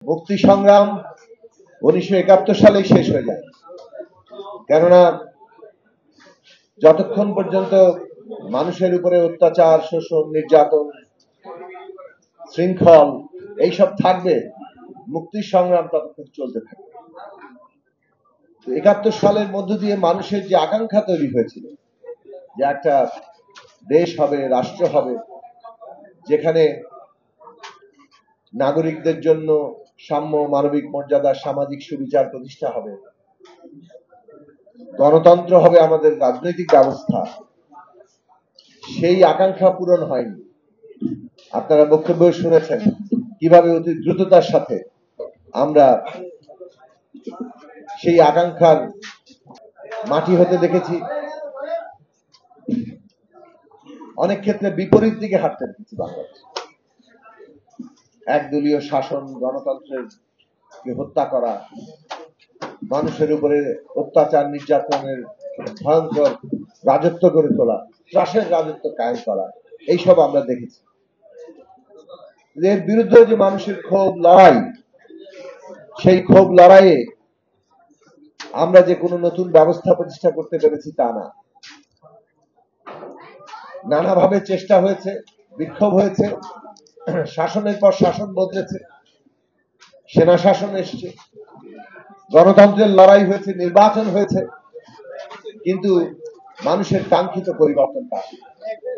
মুক্তি সংগ্রাম 1971 সালেই শেষ হয়ে যায়। কেননা যতক্ষণ পর্যন্ত মানুষের উপরে অত্যাচার, শোষণ, নির্যাতন, শৃঙ্খল এইসব থাকবে, মুক্তির সংগ্রাম ততক্ষণ চলতে থাকবে। 71 সালের মধ্য দিয়ে মানুষের যে আকাঙ্ক্ষা তৈরি হয়েছিল যে একটা দেশ হবে, রাষ্ট্র হবে, যেখানে নাগরিকদের জন্য সাম্য, মানবিক মর্যাদা, সামাজিক সুবিচার প্রতিষ্ঠা হবে, গণতন্ত্র হবে আমাদের রাজনৈতিক ব্যবস্থা, সেই আকাঙ্ক্ষা পূরণ হয়নি। আপনারা বক্তব্য শুনেছেন কিভাবে অতি দ্রুততার সাথে আমরা সেই আকাঙ্ক্ষার মাটি হতে দেখেছি, অনেক ক্ষেত্রে বিপরীত দিকে হাঁটতে দেখেছি। বাংলাদেশ একদলীয় শাসন, গণতন্ত্রের হত্যা করা, মানুষের উপরে অত্যাচার, নির্যাতনের ভয়ঙ্কর রাজত্ব গড়ে তোলা, ত্রাসের রাজত্ব কায়েম করা, এইসব আমরা দেখেছি। এর বিরুদ্ধে যে মানুষের ক্ষোভ, লড়াই, সেই ক্ষোভ লড়াইয়ে আমরা যে কোনো নতুন ব্যবস্থা প্রতিষ্ঠা করতে পেরেছি তা না। নানাভাবে চেষ্টা হয়েছে, বিক্ষোভ হয়েছে, শাসনের পর শাসন বদলেছে, সেনা শাসন এসছে, গণতন্ত্রের লড়াই হয়েছে, নির্বাচন হয়েছে, কিন্তু মানুষের কাঙ্ক্ষিত পরিবর্তনটা